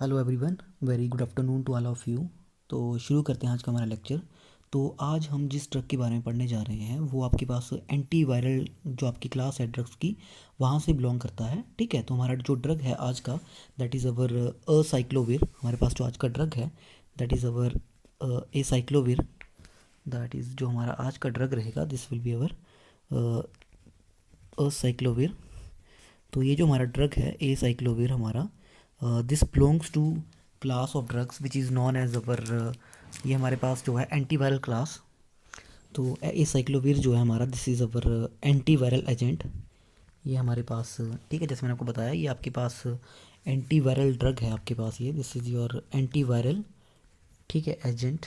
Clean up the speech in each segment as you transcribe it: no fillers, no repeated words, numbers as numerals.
Hello everyone, very good afternoon to all of you. तो शुरू करते हैं आज का हमारा लेक्चर। तो आज हम जिस ड्रग के बारे में पढ़ने जा रहे हैं वो आपके पास एंटी वायरल जो आपकी क्लास है ड्रग्स की, वहाँ से बिलोंग करता है। ठीक है, तो हमारा जो ड्रग है आज का, दैट इज़ अवर असाइक्लोविर। हमारे पास जो आज का ड्रग है that is our acyclovir. That is जो हमारा आज का ड्रग रहेगा, this will be our acyclovir. तो ये जो हमारा ड्रग है एसाइक्लोविर हमारा, this belongs to class of drugs which is non as our, ये हमारे पास जो है एंटीवायरल क्लास। तो एसाइक्लोविर जो है हमारा, this is our antiviral agent. ये हमारे पास, ठीक है, जैसे मैंने आपको बताया, ये आपके पास एंटीवायरल ड्रग है आपके पास, ये दिस इज़ योर एंटीवायरल, ठीक है, एजेंट।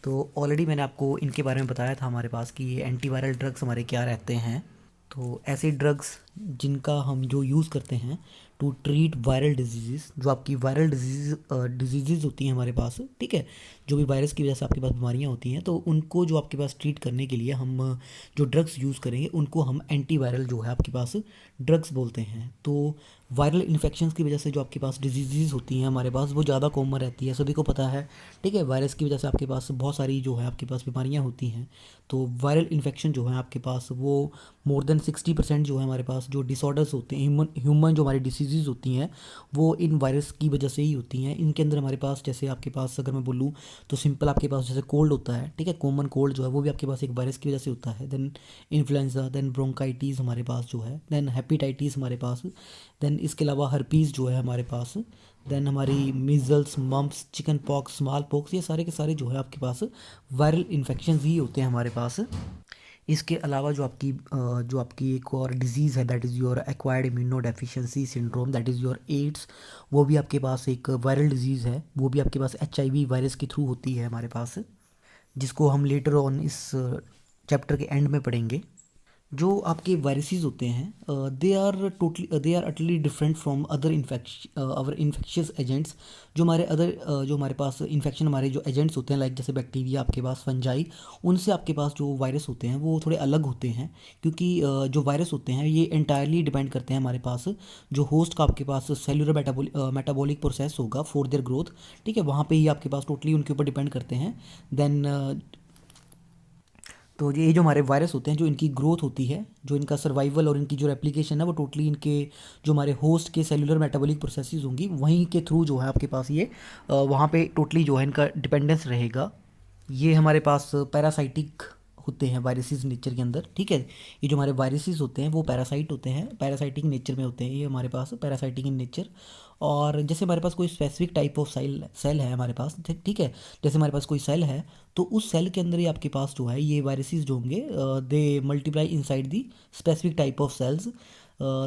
तो ऑलरेडी मैंने आपको इनके बारे में बताया था हमारे पास कि ये एंटीवायरल ड्रग्स हमारे क्या रहते हैं। तो ऐसे ड्रग्स जिनका हम जो यूज़ करते हैं टू ट्रीट वायरल डिजीज़, जो आपकी वायरल डिजीज़ होती हैं हमारे पास, ठीक है, जो भी वायरस की वजह से आपके पास बीमारियां होती हैं, तो उनको जो आपके पास ट्रीट करने के लिए हम जो ड्रग्स यूज़ करेंगे उनको हम एंटीवायरल जो है आपके पास ड्रग्स बोलते हैं। तो वायरल इन्फेक्शंस की वजह से जो आपके पास डिजीज़ होती हैं हमारे पास वो ज़्यादा कॉमन रहती है, सभी को पता है। ठीक है, वायरस की वजह से आपके पास बहुत सारी जो है आपके पास बीमारियां होती हैं। तो वायरल इन्फेक्शन जो है आपके पास वो मोर देन 60% जो है हमारे पास जो डिसऑर्डर्स होते हैं, ह्यूमन जो हमारी डिसीज़ होती हैं वो इन वायरस की वजह से ही होती हैं। इनके अंदर हमारे पास, जैसे आपके पास अगर मैं बोलूँ तो सिंपल आपके पास जैसे कोल्ड होता है, ठीक है, कॉमन कोल्ड जो है वो भी आपके पास एक वायरस की वजह से होता है। देन इन्फ्लुएंजा, देन ब्रोंकाइटिस हमारे पास जो है, देन हेपेटाइटिस हमारे पास, देन इसके अलावा हर्पीज़ जो है हमारे पास, देन हमारी measles, mumps, chicken pox, small pox, ये सारे के सारे जो है आपके पास वायरल इन्फेक्शंस ही होते हैं हमारे पास। इसके अलावा जो आपकी एक और डिजीज़ है that is your acquired immunodeficiency syndrome, that is your AIDS. वो भी आपके पास एक वायरल डिजीज़ है, वो भी आपके पास HIV वायरस के थ्रू होती है हमारे पास, जिसको हम लेटर ऑन इस चैप्टर के एंड में पढ़ेंगे। जो आपके वायरसेस होते हैं they are utterly different from other infectious agents. जो हमारे अदर जो हमारे पास इन्फेक्शन हमारे जो एजेंट्स होते हैं, लाइक जैसे बैक्टीरिया आपके पास, फंजाई, उनसे आपके पास जो वायरस होते हैं वो थोड़े अलग होते हैं। क्योंकि जो वायरस होते हैं ये एंटायरली डिपेंड करते हैं हमारे पास जो होस्ट का आपके पास सेलुलर मेटाबॉलिक प्रोसेस होगा फॉर देयर ग्रोथ। ठीक है, वहाँ पे ही आपके पास टोटली उनके ऊपर डिपेंड करते हैं। देन तो ये जो हमारे वायरस होते हैं, जो इनकी ग्रोथ होती है, जो इनका सर्वाइवल और इनकी जो रेप्लिकेशन है, वो टोटली इनके जो हमारे होस्ट के सेलुलर मेटाबॉलिक प्रोसेसेस होंगी वहीं के थ्रू जो है आपके पास ये वहाँ पे टोटली जो है इनका डिपेंडेंस रहेगा। ये हमारे पास पैरासाइटिक होते हैं वायरसेस नेचर के अंदर। ठीक है, ये जो हमारे वायरसेस होते हैं वो पैरासाइट होते हैं, पैरासाइटिक नेचर में होते हैं ये हमारे पास, पैरासाइटिक इन नेचर। और जैसे हमारे पास कोई स्पेसिफिक टाइप ऑफ सेल है हमारे पास, ठीक है, जैसे हमारे पास कोई सेल है तो उस सेल के अंदर ही आपके पास जो है ये वायरसेस जो होंगे they multiply inside the specific type of cells.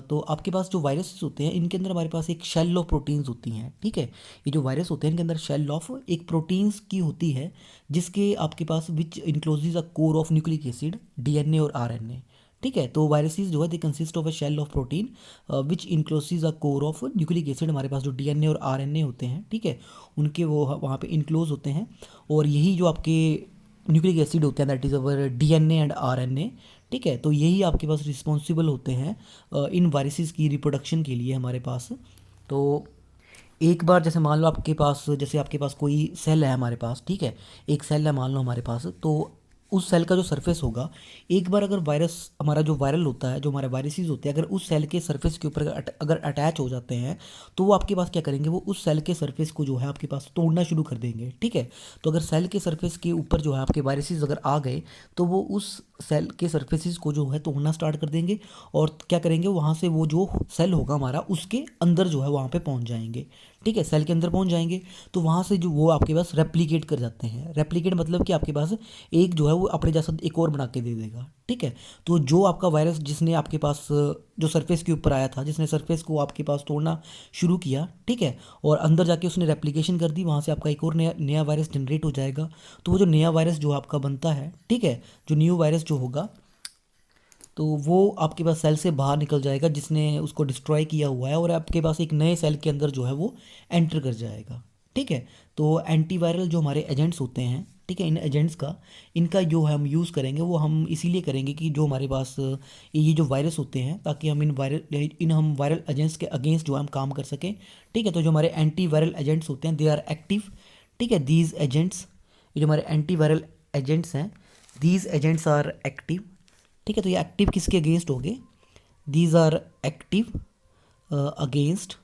तो आपके पास जो वायरसेस होते हैं इनके अंदर हमारे पास एक शेल ऑफ प्रोटीन्स होती हैं। ठीक है, ये जो वायरस होते हैं इनके अंदर शेल ऑफ एक प्रोटीन्स की होती है, जिसके आपके पास which encloses a core of nucleic acid, DNA और RNA। ठीक है, तो वायरसेस जो है they consist of a shell of protein which encloses a core of nucleic acid. हमारे पास जो DNA और RNA होते हैं, ठीक है, उनके वो वहाँ पे इंक्लोज होते हैं। और यही जो आपके न्यूक्लिक एसिड होते हैं that is our DNA and RNA। ठीक है, तो यही आपके पास रिस्पॉन्सिबल होते हैं इन वायरसेस की रिप्रोडक्शन के लिए हमारे पास। तो एक बार जैसे मान लो आपके पास, जैसे आपके पास कोई सेल है हमारे पास, ठीक है, एक सेल है मान लो हमारे पास, तो उस सेल का जो सरफेस होगा, एक बार अगर वायरस हमारा जो वायरल होता है, जो हमारे वायरसेस होते हैं, अगर उस सेल के सरफेस के ऊपर अगर अटैच हो जाते हैं तो वो आपके पास क्या करेंगे, वो उस सेल के सरफेस को जो है आपके पास तोड़ना शुरू कर देंगे। ठीक है, तो अगर सेल के सरफेस के ऊपर जो है आपके वायरसेस अगर आ गए तो वो उस सेल के सरफेसेस को जो है तोड़ना स्टार्ट कर देंगे और क्या करेंगे, वहाँ से वो जो सेल होगा हमारा उसके अंदर जो है वहाँ पे पहुँच जाएंगे। ठीक है, सेल के अंदर पहुँच जाएंगे तो वहाँ से जो वो आपके पास रेप्लिकेट कर जाते हैं। रेप्लिकेट मतलब कि आपके पास एक जो है वो अपने जैसा एक और बना के दे देगा। ठीक है, तो जो आपका वायरस जिसने आपके पास जो सरफेस के ऊपर आया था, जिसने सरफेस को आपके पास तोड़ना शुरू किया, ठीक है, और अंदर जाके उसने रेप्लिकेशन कर दी, वहाँ से आपका एक और नया नया वायरस जनरेट हो जाएगा। तो वो जो नया वायरस जो आपका बनता है, ठीक है, जो न्यू वायरस जो होगा, तो वो आपके पास सेल से बाहर निकल जाएगा जिसने उसको डिस्ट्रॉय किया हुआ है, और आपके पास एक नए सेल के अंदर जो है वो एंटर कर जाएगा। ठीक है। तो एंटीवायरल जो हमारे एजेंट्स होते हैं, ठीक है, इन एजेंट्स का इनका जो हम यूज़ करेंगे वो हम इसीलिए करेंगे कि जो हमारे पास ये जो वायरस होते हैं, ताकि हम इन वायरल एजेंट्स के अगेंस्ट जो है हम काम कर सकें। ठीक है। तो जो हमारे एंटीवायरल एजेंट्स होते हैं दे आर एक्टिव। ठीक है। दीज एजेंट्स, ये जो हमारे एंटीवायरल एजेंट्स हैं, दीज एजेंट्स आर एक्टिव। ठीक है। तो ये एक्टिव किसके अगेंस्ट हो गए? These are active against.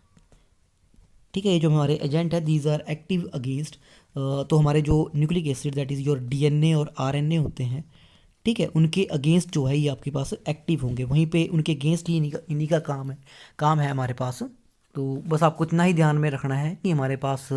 ठीक है। ये जो हमारे एजेंट है दीज आर एक्टिव अगेंस्ट, तो हमारे जो nucleic acid that is your DNA और आरएनए होते हैं, ठीक है, उनके अगेंस्ट जो है ये आपके पास एक्टिव होंगे। वहीं पे उनके अगेंस्ट ही इन्हीं का काम है हमारे पास। तो बस आपको इतना ही ध्यान में रखना है कि हमारे पास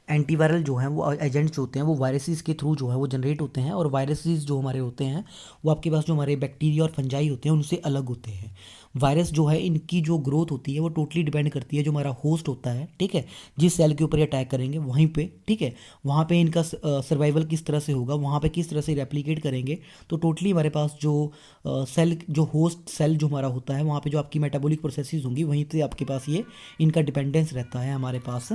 एंटीवायरल जो हैं वो एजेंट्स होते हैं वो वायरसेस के थ्रू जो है वो जनरेट होते हैं, और वायरसेस जो हमारे होते हैं वो आपके पास जो हमारे बैक्टीरिया और फंजाई होते हैं उनसे अलग होते हैं। वायरस जो है इनकी जो ग्रोथ होती है वो टोटली डिपेंड करती है जो हमारा होस्ट होता है, ठीक है, जिस सेल के ऊपर ये अटैक करेंगे वहीं पे, ठीक है, वहाँ पे इनका सर्वाइवल किस तरह से होगा, वहाँ पे किस तरह से रेप्लिकेट करेंगे। तो टोटली हमारे पास जो सेल, जो होस्ट सेल जो हमारा होता है वहाँ पे जो आपकी मेटाबॉलिक प्रोसेसेस होंगी वहीं पे आपके पास ये इनका डिपेंडेंस रहता है हमारे पास।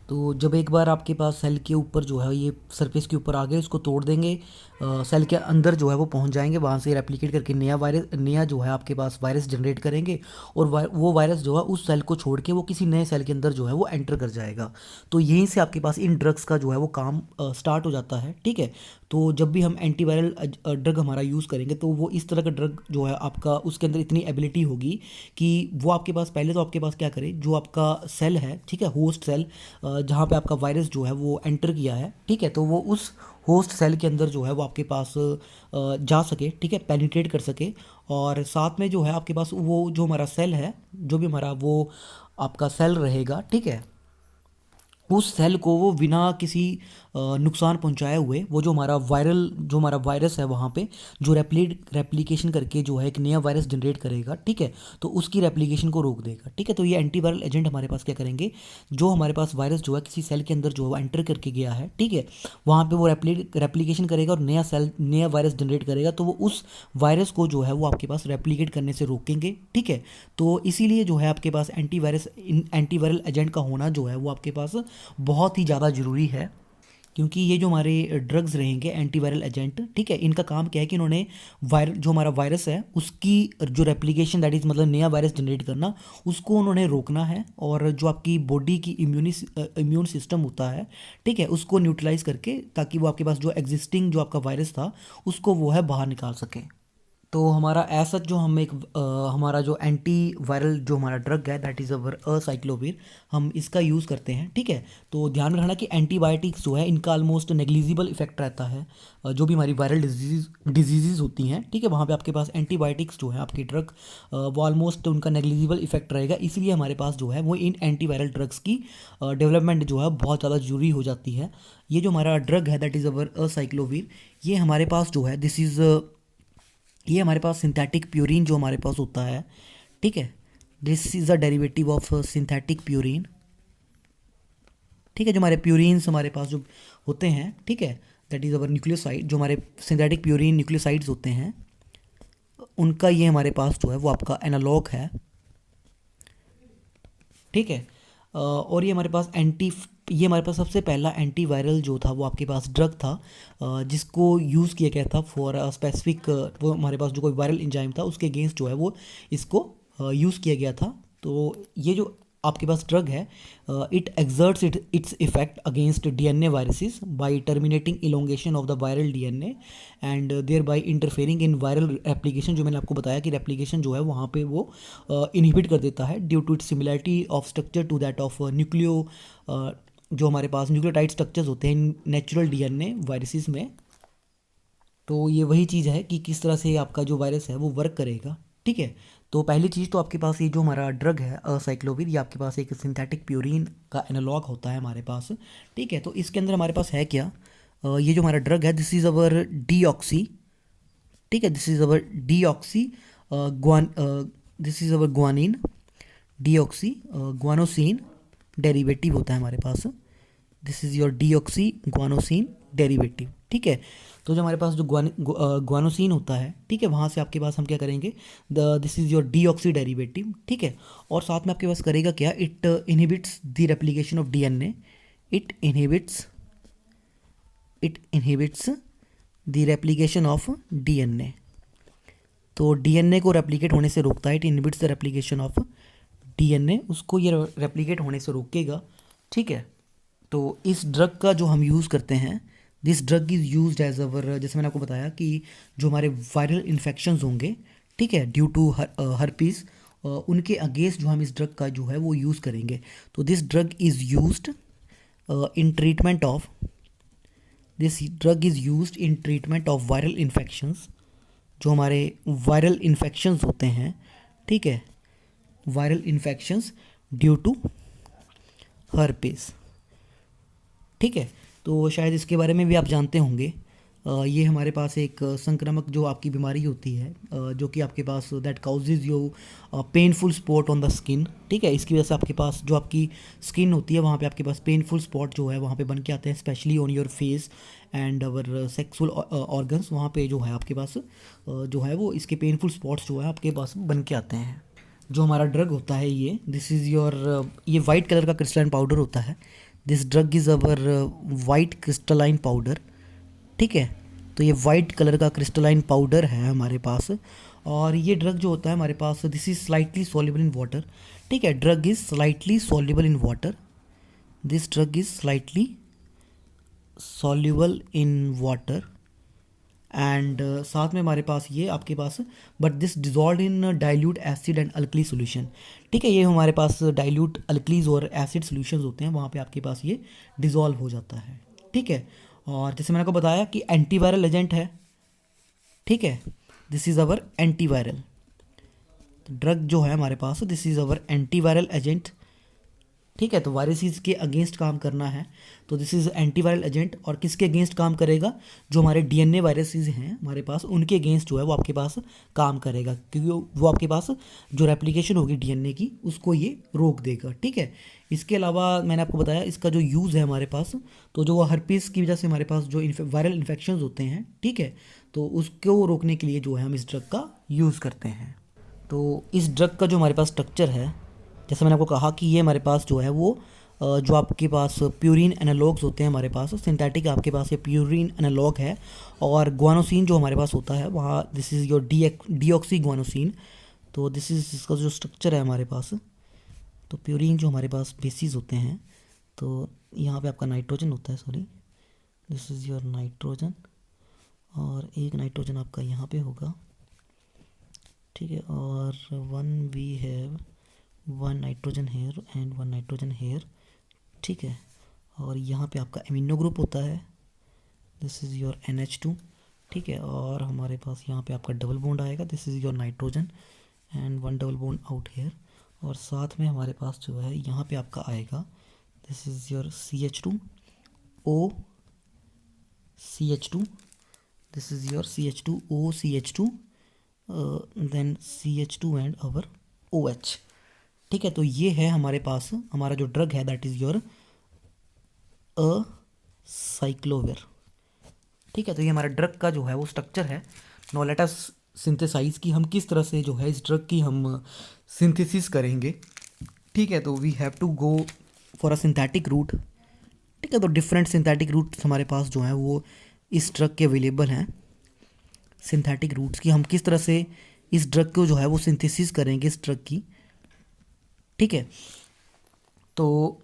तो जब एक बार आपके पास सेल के ऊपर जो है ये सरफेस के ऊपर आ गए, उसको तोड़ देंगे, सेल के अंदर जो है वो पहुंच जाएंगे, वहाँ से रेप्लिकेट करके नया जो है आपके पास वायरस जनरेट करेंगे, और वो वायरस जो है उस सेल को छोड़ के वो किसी नए सेल के अंदर जो है वो एंटर कर जाएगा। तो यहीं से आपके पास इन ड्रग्स का जो है वो काम स्टार्ट हो जाता है। ठीक है। तो जब भी हम एंटीवायरल ड्रग हमारा यूज़ करेंगे तो वो इस तरह का ड्रग जो है आपका उसके अंदर इतनी एबिलिटी होगी कि वो आपके पास पहले तो आपके पास क्या करे, जो आपका सेल है, ठीक है, होस्ट सेल, जहाँ पे आपका वायरस जो है वो एंटर किया है, ठीक है, तो वो उस होस्ट सेल के अंदर जो है वो आपके पास जा सके, ठीक है, पेनिट्रेट कर सके, और साथ में जो है आपके पास वो जो हमारा सेल है, जो भी हमारा वो आपका सेल रहेगा, ठीक है, उस सेल को वो बिना किसी नुकसान पहुंचाए हुए वो जो हमारा वायरस है वहाँ पे जो रेप्लिकेशन करके जो है एक नया वायरस जनरेट करेगा, ठीक है, तो उसकी रेप्लिकेशन को रोक देगा। ठीक है। तो ये एंटीवायरल एजेंट हमारे पास क्या करेंगे, जो हमारे पास वायरस जो है किसी सेल के अंदर जो है एंटर करके गया है, ठीक है, वहाँ पे वो रेप्लिकेशन करेगा और नया वायरस जनरेट करेगा, तो वो उस वायरस को जो है वो आपके पास रेप्लिकेट करने से रोकेंगे। ठीक है। तो इसीलिए जो है आपके पास एंटीवायरल एजेंट का होना जो है वो आपके पास बहुत ही ज़्यादा ज़रूरी है, क्योंकि ये जो हमारे ड्रग्स रहेंगे एंटीवायरल एजेंट, ठीक है, इनका काम क्या है कि इन्होंने जो हमारा वायरस है उसकी जो रेप्लिकेशन दैट इज़ मतलब नया वायरस जनरेट करना, उसको उन्होंने रोकना है, और जो आपकी बॉडी की इम्यून सिस्टम होता है, ठीक है, उसको न्यूट्रलाइज करके, ताकि वो आपके पास जो एग्जिस्टिंग जो आपका वायरस था उसको वो है बाहर निकाल सके। तो हमारा ऐसा जो हम हमारा जो एंटी वायरल जो हमारा ड्रग है दैट इज़ अवर असाइक्लोविर, हम इसका यूज़ करते हैं। ठीक है। तो ध्यान में रखना कि एंटीबायोटिक्स जो है इनका ऑलमोस्ट नेग्लिजिबल इफेक्ट रहता है, जो भी हमारी वायरल डिजीज़ होती हैं, ठीक है, वहाँ पे आपके पास एंटीबायोटिक्स जो है आपकी ड्रग वो ऑलमोस्ट उनका नेग्लिजिबल इफेक्ट रहेगा। इसीलिए हमारे पास जो है वो इन एंटीवायरल ड्रग्स की डेवलपमेंट जो है बहुत ज़्यादा ज़रूरी हो जाती है। ये जो हमारा ड्रग है दैट इज़ अवर असाइक्लोविर, ये हमारे पास जो है ये हमारे पास सिंथेटिक प्यूरिन जो हमारे पास होता है, ठीक है, this is a derivative of synthetic purine. ठीक है। जो हमारे प्यूरिन्स हमारे पास जो होते हैं, ठीक है, दैट इज़ अवर न्यूक्लियोसाइड, जो हमारे सिंथेटिक प्यूरिन न्यूक्लियोसाइड्स होते हैं उनका ये हमारे पास जो है वो आपका एनालॉग है। ठीक है। और ये हमारे पास सबसे पहला एंटीवायरल जो था वो आपके पास ड्रग था, जिसको यूज़ किया गया था फॉर अ स्पेसिफिक, वो हमारे पास जो कोई वायरल एंजाइम था उसके अगेंस्ट जो है वो इसको यूज़ किया गया था। तो ये जो आपके पास ड्रग है, it exerts its effect against DNA viruses by terminating elongation of the viral DNA and thereby interfering in viral replication. जो मैंने आपको बताया कि रेप्लिकेशन जो है वहाँ पे वो इनहिबिट कर देता है due to its similarity of structure to that of जो हमारे पास न्यूक्लियोटाइड स्ट्रक्चर्स होते हैं नेचुरल डीएनए वायरसेस में। तो ये वही चीज़ है कि किस तरह से आपका जो वायरस है वो वर्क करेगा। ठीक है। तो पहली चीज़ तो आपके पास ये जो हमारा ड्रग है असाइक्लोविर, ये आपके पास एक सिंथेटिक प्यूरिन का एनालॉग होता है हमारे पास। ठीक है। तो इसके अंदर हमारे पास है क्या, ये जो हमारा ड्रग है दिस इज़ अवर डीऑक्सी, ठीक है, this is our deoxy this is our guanine deoxy guanosine derivative होता है हमारे पास। This is your deoxy guanosine derivative. ठीक है। तो जो हमारे पास जो ग्वानोसिन होता है, ठीक है, वहाँ से आपके पास हम क्या करेंगे, this is your deoxy derivative. ठीक है। और साथ में आपके पास करेगा क्या, it inhibits the replication of DNA, it inhibits the replication of DNA. तो डीएनए को रेप्लिकेट होने से रोकता है। It inhibits the replication of DNA, उसको ये रेप्लिकेट होने से रोकेगा। ठीक है, तो इस ड्रग का जो हम यूज़ करते हैं, this drug is used as our, जैसे मैंने आपको बताया कि जो हमारे वायरल इन्फेक्शंस होंगे, ठीक है, ड्यू टू हर्पीस, उनके अगेंस्ट जो हम इस ड्रग का जो है वो यूज़ करेंगे। तो this drug is used in treatment of this drug is used in treatment of viral infections, जो हमारे वायरल इन्फेक्शंस होते हैं, ठीक है, viral infections due to herpes. ठीक है, तो शायद इसके बारे में भी आप जानते होंगे। ये हमारे पास एक संक्रामक जो आपकी बीमारी होती है, जो कि आपके पास that causes you painful spot on the skin. ठीक है, इसकी वजह से आपके पास जो आपकी स्किन होती है वहाँ पे आपके पास पेनफुल स्पॉट जो है वहाँ पे बन के आते हैं, specially on your face and our sexual organs. वहाँ पे जो है आपके पास जो है वो इसके पेनफुल स्पॉट्स जो है आपके पास बन के आते हैं। जो हमारा ड्रग होता है ये, दिस इज़ योर, ये वाइट कलर का क्रिस्टलाइन पाउडर होता है। This drug is our white crystalline powder. ठीक है, तो ये वाइट कलर का क्रिस्टलाइन पाउडर है हमारे पास। और ये ड्रग जो होता है हमारे पास, this is slightly soluble in water. ठीक है, drug is slightly soluble in water. This drug is slightly soluble in water and साथ में हमारे पास ये आपके पास, but this dissolve in dilute acid and alkali solution. ठीक है, ये हमारे पास डाइल्यूट अल्कलीज और एसिड सोल्यूशंस होते हैं, वहाँ पे आपके पास ये डिजॉल्व हो जाता है। ठीक है, और जैसे मैंने आपको बताया कि एंटीवायरल एजेंट है। ठीक है, this is our antiviral drug जो है हमारे पास, this is our antiviral agent. ठीक है, तो वायरसेस के अगेंस्ट काम करना है, तो दिस इज़ एंटीवायरल एजेंट। और किसके अगेंस्ट काम करेगा? जो हमारे डीएनए वायरसेस हैं हमारे पास, उनके अगेंस्ट जो है वो आपके पास काम करेगा, क्योंकि वो आपके पास जो रेप्लिकेशन होगी डीएनए की उसको ये रोक देगा। ठीक है, इसके अलावा मैंने आपको बताया इसका जो यूज़ है हमारे पास, तो जो हर्पीस की वजह से हमारे पास जो वायरल इन्फेक्शंस होते हैं, ठीक है, तो उसको रोकने के लिए जो है हम इस ड्रग का यूज़ करते हैं। तो इस ड्रग का जो हमारे पास स्ट्रक्चर है, जैसे मैंने आपको कहा कि ये हमारे पास जो है वो जो आपके पास प्यूरिन एनालॉग्स होते हैं हमारे पास, सिंथेटिक आपके पास ये प्यूरिन एनालॉग है। और ग्वानोसिन जो हमारे पास होता है वहाँ, this is your deoxy guanosine. तो दिस इज़ इसका जो स्ट्रक्चर है हमारे पास, तो प्यूरिन जो हमारे पास बेसिस होते हैं, तो यहाँ पे आपका नाइट्रोजन होता है, sorry, this is your nitrogen, और एक नाइट्रोजन आपका यहाँ पे होगा। ठीक है, और we have one nitrogen here and one nitrogen here. ठीक है, और यहाँ पे आपका एमिनो ग्रुप होता है, दिस इज़ योर NH2। ठीक है, और हमारे पास यहाँ पे आपका डबल बॉन्ड आएगा, this is your nitrogen and one double bond out here. और साथ में हमारे पास जो है यहाँ पे आपका आएगा, this is your CH2O CH2, this is your CH2O CH2, then CH2 and our OH। ठीक है, तो ये है हमारे पास हमारा जो ड्रग है, दैट इज़ योर साइक्लोवेर। ठीक है, तो ये हमारा ड्रग का जो है वो स्ट्रक्चर है। नाउ लेट अस सिंथेसाइज की हम किस तरह से जो है इस ड्रग की हम सिंथेसिस करेंगे। ठीक है, तो we have to go for a synthetic route. ठीक है, तो डिफरेंट सिंथेटिक रूट्स हमारे पास जो हैं वो इस ड्रग के अवेलेबल हैं। सिंथेटिक रूट्स की हम किस तरह से इस ड्रग को जो है वो सिंथेसिस करेंगे इस ड्रग की। ठीक है, तो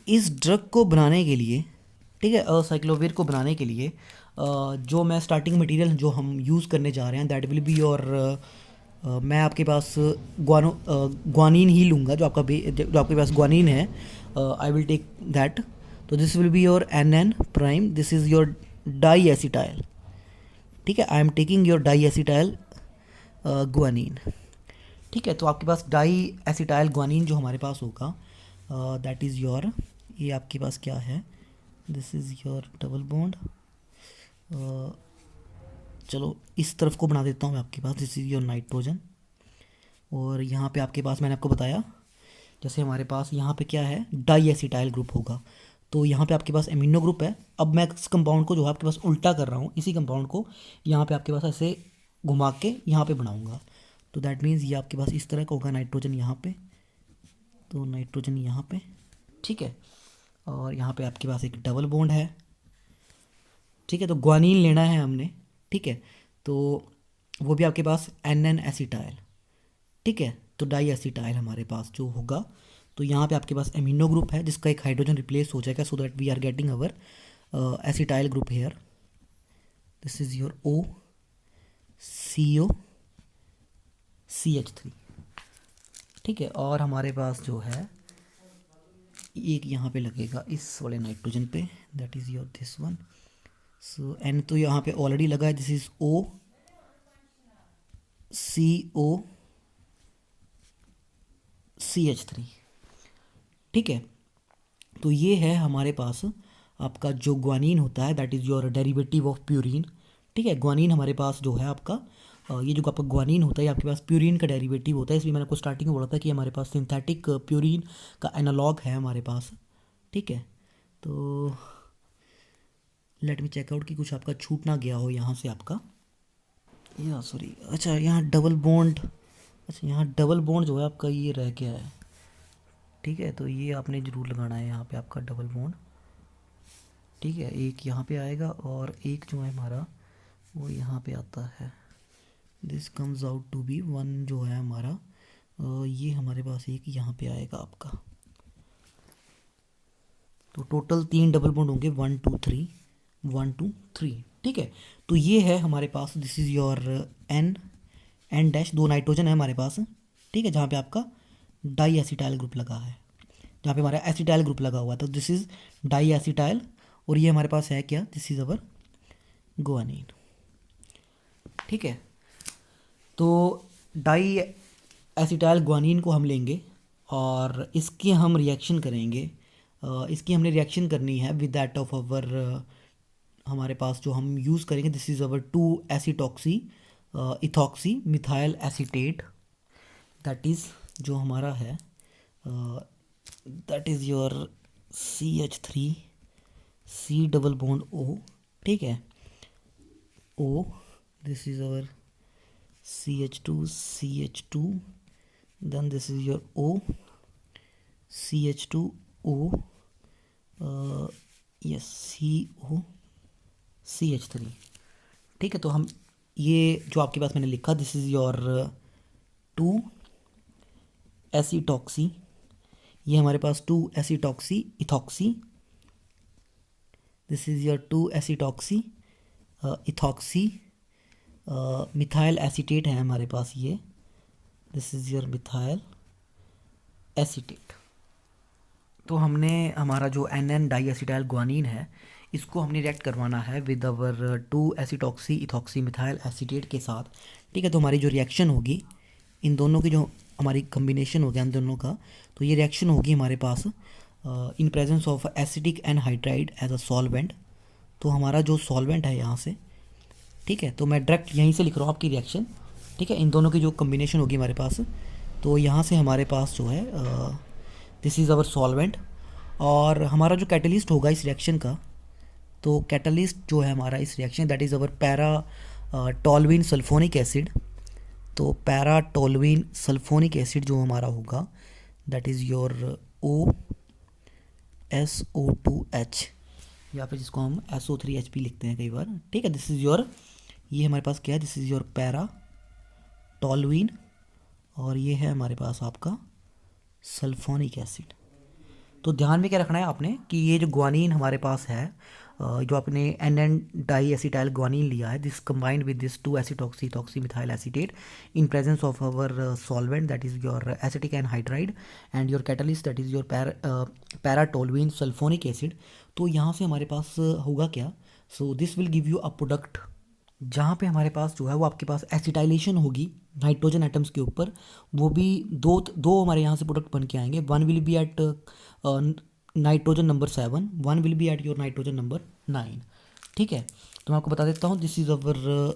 इस ड्रग को बनाने के लिए, ठीक है, असाइक्लोविर को बनाने के लिए जो मैं स्टार्टिंग मटेरियल जो हम यूज़ करने जा रहे हैं, दैट विल बी योर, मैं आपके पास ग्वानिन ही लूँगा, जो आपके पास ग्वानिन है, आई विल टेक दैट। तो this will be your NN prime, this is your diacetyl. ठीक है, I am taking your diacetyl guanine. ठीक है, तो आपके पास डाई एसिटाइल ग्वानिन जो हमारे पास होगा, दैट इज़ योर, ये आपके पास क्या है, this is your double bond. चलो इस तरफ को बना देता हूँ मैं आपके पास, दिस इज़ योर नाइट्रोजन। और यहाँ पे आपके पास मैंने आपको बताया, जैसे हमारे पास यहाँ पे क्या है, डाई एसिटाइल ग्रुप होगा, तो यहाँ पे आपके पास एमिनो ग्रुप है। अब मैं इस कंपाउंड को जो है आपके पास उल्टा कर रहा हूँ, इसी कंपाउंड को यहाँ पे आपके पास ऐसे घुमा के यहाँ पे बनाऊँगा। तो दैट मीन्स ये आपके पास इस तरह का होगा, नाइट्रोजन यहाँ पे, तो नाइट्रोजन यहाँ पे। ठीक है, और यहाँ पे आपके पास एक डबल बॉन्ड है। ठीक है, तो ग्वानीन लेना है हमने। ठीक है, तो वो भी आपके पास NN एसिटाइल। ठीक है, तो डाई एसिटाइल हमारे पास जो होगा, तो यहाँ पे आपके पास एमिनो ग्रुप है जिसका एक हाइड्रोजन रिप्लेस हो जाएगा, so that we are getting our acetyl group here. This is your OCO CH3। ठीक है, और हमारे पास जो है एक यहाँ पे लगेगा इस वाले नाइट्रोजन पे, that is your this one. So N तो यहाँ पे ऑलरेडी लगा है, दिस इज OCO CH3। ठीक है, तो ये है हमारे पास आपका जो ग्वानीन होता है, that is your derivative of purine. ठीक है, ग्वानीन हमारे पास जो है आपका ये जो आपका ग्वानीन होता है, ये आपके पास प्यूरिन का डेरिवेटिव होता है। इसलिए मैंने आपको स्टार्टिंग में बोला था कि हमारे पास सिंथेटिक प्यूरिन का एनालॉग है हमारे पास। ठीक है, तो लेट मी चेकआउट कि कुछ आपका छूट ना गया हो यहाँ से आपका, या सॉरी, अच्छा यहाँ डबल बॉन्ड, अच्छा यहाँ डबल बॉन्ड जो है आपका ये रह गया है। ठीक है, तो ये आपने ज़रूर लगाना है यहाँ पे आपका डबल बॉन्ड। ठीक है, एक यहाँ पे आएगा और एक जो है हमारा वो यहाँ पे आता है। This comes out to be one जो है हमारा, ये हमारे पास एक यहाँ पे आएगा आपका। तो टोटल 3 डबल बॉन्ड होंगे, 1 2 3, 1 2 3। ठीक है, तो ये है हमारे पास, this is your N dash, 2 nitrogen है हमारे पास। ठीक है, जहाँ पे आपका डाई एसिटाइल ग्रुप लगा है, जहाँ पे हमारा एसिटाइल ग्रुप लगा हुआ है, तो दिस इज़ डाई एसिटाइल। और ये हमारे पास है क्या, दिस इज़ अवर गुआनिन। ठीक है, तो डाई एसिटाइल गुआनिन को हम लेंगे और इसकी हम रिएक्शन करेंगे। इसकी हमने रिएक्शन करनी है विद दैट ऑफ अवर, हमारे पास जो हम यूज़ करेंगे, this is our 2 acetoxy ethoxy methyl acetate, that is जो हमारा है, that is your CH3 C double bond O। ठीक है, O, this is our CH2 then this is your O CH2O, yes CO CH3। ठीक है, तो हम ये जो आपके पास मैंने लिखा, दिस इज़ योर 2 एसिटॉक्सी, ये हमारे पास 2 acetoxy ethoxy, this is your 2 acetoxy ethoxy methyl acetate है हमारे पास ये, this is your methyl acetate. तो हमने हमारा जो NN डाई एसिटाइल गुआनिन है, इसको हमने रिएक्ट करवाना है with our 2 acetoxy ethoxy methyl acetate के साथ। ठीक है, तो हमारी जो रिएक्शन होगी, इन दोनों की जो हमारी कम्बिनेशन हो गया इन दोनों का, तो ये रिएक्शन होगी हमारे पास in presence of acetic anhydride as a solvent. तो हमारा जो सॉल्वेंट है यहाँ से, ठीक है, तो मैं डायरेक्ट यहीं से लिख रहा हूँ आपकी रिएक्शन। ठीक है, इन दोनों की जो कम्बिनेशन होगी हमारे पास, तो यहाँ से हमारे पास जो है दिस इज़ अवर सॉल्वेंट। और हमारा जो कैटलिस्ट होगा इस रिएक्शन का, तो कैटलिस्ट जो है हमारा इस reaction, that is our para toluene sulphonic acid. तो पैरा टोल्यूइन सल्फोनिक एसिड जो हमारा होगा, दैट इज़ योर OSO2H, या फिर जिसको हम SO3H भी लिखते हैं कई बार। ठीक है, दिस इज़ योर, ये हमारे पास क्या है, this is your para toluene, और ये है हमारे पास आपका सल्फोनिक एसिड। तो ध्यान में क्या रखना है आपने कि ये जो ग्वानीन हमारे पास है, जो आपने NN डाई एसिटाइल ग्वानीन लिया है, this combined with this 2 acetoxy ethoxy methyl acetate in presence of our solvent, that is your acetic anhydride and your catalyst, that is your para toluene sulphonic acid. तो यहाँ से हमारे पास होगा क्या, so this will give you a product, जहाँ पे हमारे पास जो है वो आपके पास एसिटाइलेशन होगी नाइट्रोजन एटम्स के ऊपर। वो भी दो हमारे यहाँ से प्रोडक्ट बन के आएंगे, one will be at nitrogen number 7, one will be at your nitrogen number 9। ठीक है, तो मैं आपको बता देता हूँ, दिस इज़ अवर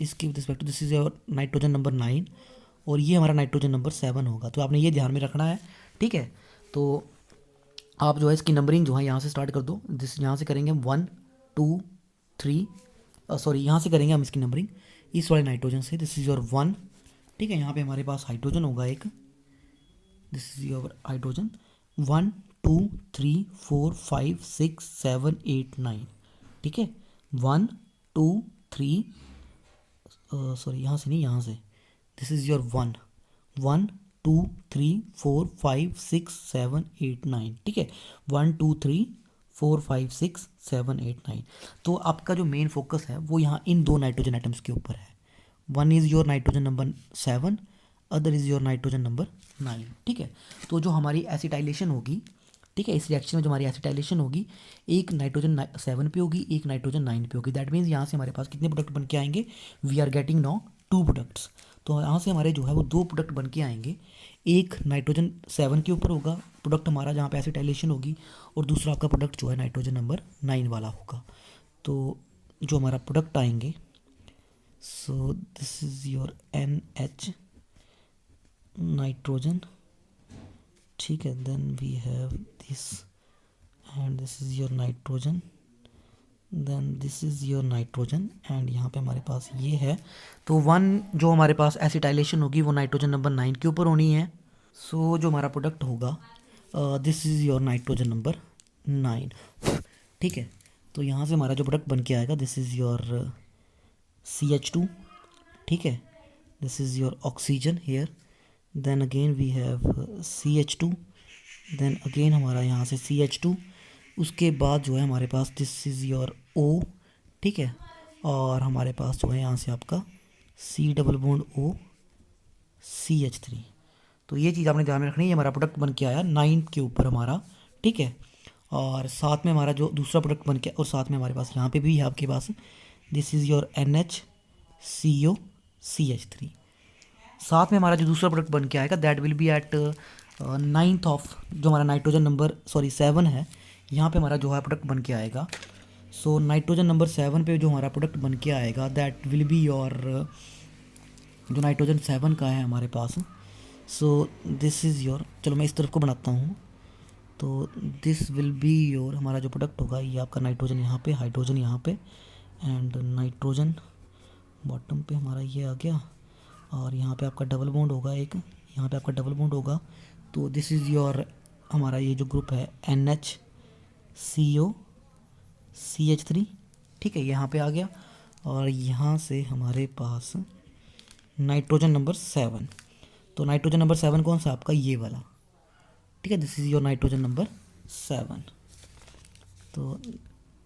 इसके respect to this is your nitrogen number 9 और ये हमारा नाइट्रोजन नंबर 7 होगा। तो आपने ये ध्यान में रखना है। ठीक है, तो आप जो है इसकी नंबरिंग जो है यहाँ से स्टार्ट कर दो, दिस यहाँ से करेंगे 1 2 3, सॉरी यहाँ से करेंगे हम इसकी नंबरिंग इस वाले नाइट्रोजन से, दिस इज़ योर 1। ठीक है, यहाँ पे हमारे पास हाइड्रोजन होगा एक, दिस इज़ योर हाइड्रोजन 1 2 3 4 5 6 7 8 9, ठीक है। 1 2 3, सॉरी यहाँ से नहीं, यहाँ से, दिस इज़ योर 1 1 2 3 4 5 6 7 8 9, ठीक है। 1 2 3 4 5 6 7 8 9। तो आपका जो मेन फोकस है वो यहाँ इन दो नाइट्रोजन एटम्स के ऊपर है। One is your nitrogen number 7, other is your nitrogen number 9, ठीक है। तो जो हमारी एसिटाइलेशन होगी, ठीक है, इस रिएक्शन में जो हमारी एसिटाइलेशन होगी, एक नाइट्रोजन 7 पे होगी, एक नाइट्रोजन 9 पे होगी। दैट मीन्स यहाँ से हमारे पास कितने प्रोडक्ट बन के आएंगे? We are getting now 2 products. तो यहाँ से हमारे जो है वो 2 प्रोडक्ट बन के आएंगे। एक नाइट्रोजन 7 के ऊपर होगा प्रोडक्ट हमारा जहाँ पे एसिटाइलेशन होगी, और दूसरा आपका प्रोडक्ट जो है नाइट्रोजन नंबर 9 वाला होगा। तो जो हमारा प्रोडक्ट आएंगे, so this is your NH nitrogen, ठीक है। Then we have this and this is your nitrogen, then this is your nitrogen, and यहाँ पे हमारे पास ये है। तो 1 जो हमारे पास एसिटाइलेशन होगी वो नाइट्रोजन नंबर 9 के ऊपर होनी है। सो जो हमारा प्रोडक्ट होगा, this is your nitrogen number 9, ठीक है। तो यहाँ से हमारा जो प्रोडक्ट बन के आएगा, दिस इज़ योर CH2, ठीक है। This is your oxygen here, then again we have CH2, देन अगेन हमारा यहाँ से CH2, उसके बाद जो है हमारे पास दिस इज़ योर O, ठीक है। और हमारे पास जो है यहाँ से आपका C double bond O CH3। तो ये चीज़ आपने ध्यान में रखनी है। ये हमारा प्रोडक्ट बन के आया 9 के ऊपर हमारा, ठीक है। और साथ में हमारा जो दूसरा प्रोडक्ट बन के, और साथ में हमारे पास यहाँ पे भी है आपके पास, this is your NHCO CH3। साथ में हमारा जो दूसरा प्रोडक्ट बन के आएगा, that will be at 9th of, जो हमारा नाइट्रोजन नंबर 7 है, यहाँ पे हमारा जो है प्रोडक्ट बन के आएगा। सो नाइट्रोजन नंबर 7 पे जो हमारा प्रोडक्ट बन के आएगा, दैट विल बी योर, जो नाइट्रोजन 7 का है हमारे पास, सो दिस इज़ योर, चलो मैं इस तरफ को बनाता हूँ। तो दिस विल बी योर, हमारा जो प्रोडक्ट होगा ये आपका नाइट्रोजन यहाँ पे, हाइड्रोजन यहाँ पे, एंड नाइट्रोजन बॉटम पे हमारा ये आ गया, और यहाँ पे आपका डबल बॉन्ड होगा एक, यहाँ पे आपका डबल बॉन्ड होगा। तो दिस इज़ योर, हमारा ये जो ग्रुप है NHCO CH3, ठीक है, यहाँ पे आ गया। और यहाँ से हमारे पास नाइट्रोजन नंबर 7, तो नाइट्रोजन नंबर 7 कौन सा? आपका ये वाला, ठीक है। This is your nitrogen number 7, तो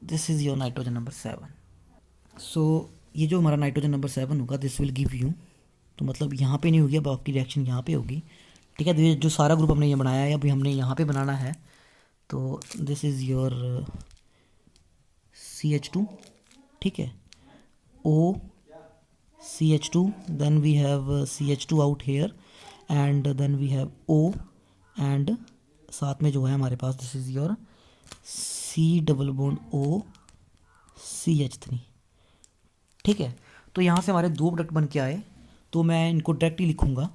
this is your nitrogen number 7। सो ये जो हमारा नाइट्रोजन नंबर 7 होगा, दिस विल गिव यू, तो मतलब यहाँ पे नहीं होगी, अब आपकी रिएक्शन यहाँ पे होगी, ठीक है। तो ये जो सारा ग्रुप हमने ये बनाया है, अभी हमने यहाँ पे बनाना है। तो दिस इज़ योर CH2, ठीक है, O CH2, then we have CH2 out here, and then we have O, and साथ में जो है हमारे पास this is your C double bond O CH3, ठीक है। तो यहाँ से हमारे 2 प्रोडक्ट बन के आए, तो मैं इनको डायरेक्टली लिखूँगा।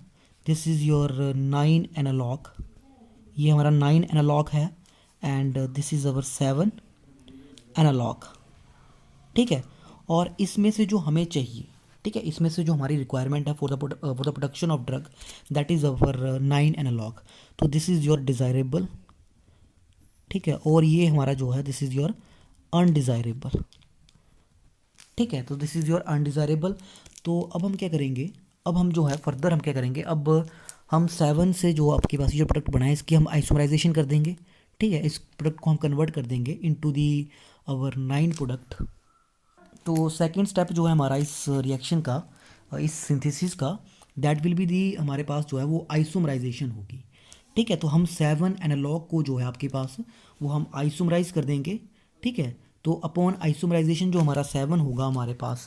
दिस इज़ योर 9 एनालॉग, ये हमारा 9 एनालॉग है, and this is our 7 analog, ठीक है। और इसमें से जो हमें चाहिए, ठीक है, इसमें से जो हमारी रिक्वायरमेंट है for the production of drug, that is our 9 analog. तो दिस इज़ योर डिज़ायरेबल, ठीक है, और ये हमारा जो है दिस इज़ योर अनडिज़ायरेबल, ठीक है। तो दिस इज़ योर अनडिज़ायरेबल। तो अब हम क्या करेंगे, अब हम जो है फर्दर हम क्या करेंगे, अब हम 7 से जो आपके पास ये जो प्रोडक्ट बना है इसकी हम आइसोमराइजेशन कर देंगे, ठीक है। इस प्रोडक्ट को हम कन्वर्ट कर देंगे इनटू दी अवर 9 प्रोडक्ट। तो सेकंड स्टेप जो है हमारा इस रिएक्शन का, इस सिंथेसिस का, दैट विल बी दी, हमारे पास जो है वो आइसोमराइजेशन होगी, ठीक है। तो हम 7 एनालॉग को जो है आपके पास वो हम आइसोमराइज कर देंगे, ठीक है। तो अपॉन आइसोमराइजेशन जो हमारा 7 होगा हमारे पास,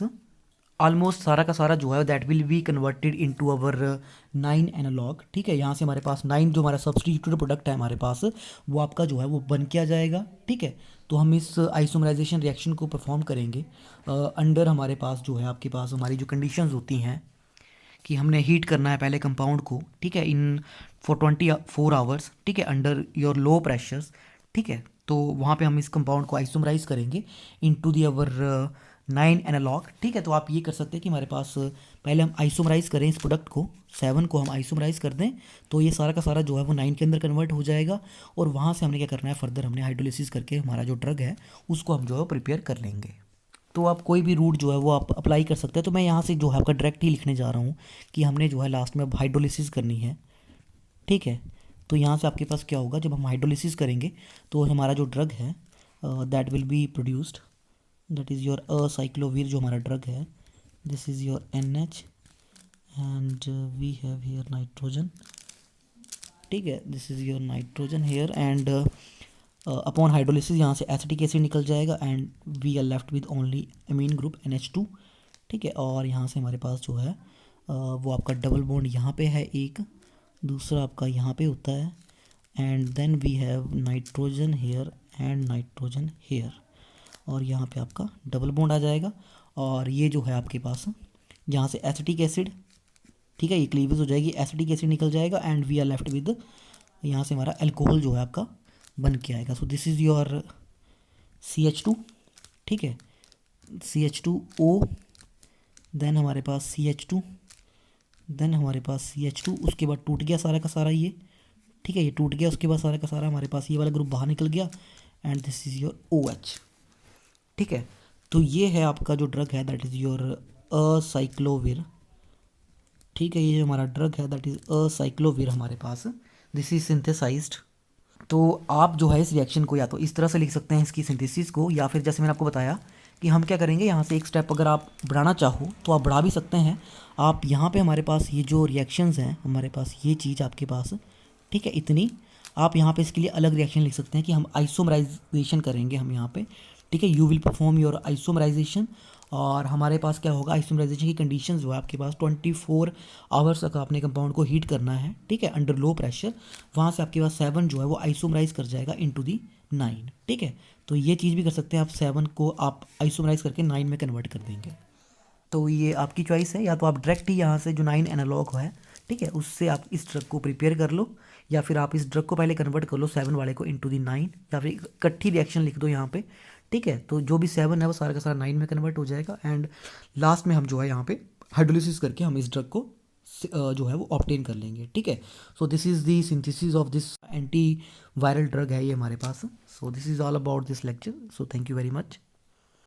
ऑलमोस्ट सारा का सारा जो है that will be converted into our 9 analog, ठीक है। यहाँ से हमारे पास 9 जो हमारा सब्सटीट्यूटेड प्रोडक्ट है हमारे पास, वो आपका जो है वो बन के आ जाएगा, ठीक है। तो हम इस आइसोमराइजेशन रिएक्शन को परफॉर्म करेंगे अंडर, हमारे पास जो है आपके पास हमारी जो कंडीशंस होती हैं कि हमने हीट करना है पहले कंपाउंड को, ठीक है, इन फॉर 24 आवर्स, ठीक है, अंडर योर लो प्रेशर्स, ठीक है। तो वहाँ पे हम इस कंपाउंड को आइसोमराइज करेंगे इनटू दी अवर 9 एनालॉग। ठीक है, तो आप ये कर सकते हैं कि हमारे पास पहले हम आइसोमराइज़ करें इस प्रोडक्ट को, 7 को हम आइसोमराइज़ कर दें, तो ये सारा का सारा जो है वो 9 के अंदर कन्वर्ट हो जाएगा। और वहाँ से हमने क्या करना है, फर्दर हमने हाइड्रोलिसिस करके हमारा जो ड्रग है उसको हम जो है प्रिपेयर कर लेंगे। तो आप कोई भी रूट जो है वो आप अप्लाई कर सकते हैं। तो मैं यहाँ से जो है आपका डायरेक्ट ही लिखने जा रहा हूँ कि हमने जो है लास्ट में अब हाइड्रोलिसिस करनी है। ठीक है, तो यहाँ से आपके पास क्या होगा, जब हम हाइड्रोलिसिस करेंगे तो हमारा जो ड्रग है that will be produced, that is your acyclovir जो हमारा ड्रग है, this is your NH and we have here nitrogen. ठीक है, this is your nitrogen here and upon hydrolysis यहाँ से एसिटिक एसिड निकल जाएगा and we are left with only amine group NH2। ठीक है, और यहाँ से हमारे पास जो है वो आपका डबल बॉन्ड यहाँ पे है एक, दूसरा आपका यहाँ पे होता है and then we have nitrogen here and nitrogen here, और यहाँ पे आपका डबल बॉन्ड आ जाएगा। और ये जो है आपके पास यहाँ से एसिटिक एसिड, ठीक है, ये क्लीवेज हो जाएगी, एसिटिक एसिड निकल जाएगा and we are left with, यहाँ से हमारा अल्कोहल जो है आपका बन के आएगा। सो दिस इज़ योर CH2। ठीक है, CH2O, देन हमारे पास CH2, देन हमारे पास CH2, उसके बाद टूट गया सारा का सारा ये। ठीक है, ये टूट गया, उसके बाद सारा का सारा हमारे पास ये वाला ग्रुप बाहर निकल गया and this is your OH। ठीक है, तो ये है आपका जो ड्रग है दैट इज़ योर असाइक्लोविर। ठीक है, ये जो हमारा ड्रग है दैट इज़ असाइक्लोविर हमारे पास, दिस इज सिंथेसाइज्ड। तो आप जो है इस रिएक्शन को या तो इस तरह से लिख सकते हैं इसकी सिंथेसिस को, या फिर जैसे मैंने आपको बताया कि हम क्या करेंगे, यहाँ से एक स्टेप अगर आप बढ़ाना चाहो तो आप बढ़ा भी सकते हैं। आप यहाँ पे हमारे पास ये जो रिएक्शंस हैं हमारे पास, ये चीज़ आपके पास, ठीक है, इतनी आप यहाँ पे इसके लिए अलग रिएक्शन लिख सकते हैं कि हम आइसोमराइजेशन करेंगे हम यहाँ पे। ठीक है, you will perform your isomerization, और हमारे पास क्या होगा, आइसोमराइजेशन की कंडीशन जो है आपके पास 24 आवर्स तक आपने कंपाउंड को हीट करना है। ठीक है, अंडर लो प्रेशर, वहाँ से आपके पास 7 जो है वो आइसोमराइज कर जाएगा इनटू दी 9। ठीक है, तो ये चीज़ भी कर सकते हैं आप, 7 को आप आइसोमराइज करके 9 में कन्वर्ट कर देंगे। तो ये आपकी चॉइस है, या तो आप डायरेक्ट ही यहाँ से जो 9 एनालॉग है, ठीक है, उससे आप इस ड्रग को प्रिपेयर कर लो, या फिर आप इस ड्रग को पहले कन्वर्ट कर लो 7 वाले को इनटू दी 9, या फिर इकट्ठी रिएक्शन लिख दो यहाँ पे। ठीक है, तो जो भी 7 है वो सारा का सारा 9 में कन्वर्ट हो जाएगा एंड लास्ट में हम जो है यहाँ पे हाइड्रोलिसिस करके हम इस ड्रग को जो है वो ऑब्टेन कर लेंगे। ठीक है, so this is the synthesis of this anti viral drug है ये हमारे पास। So this is all about this lecture, so thank you very much.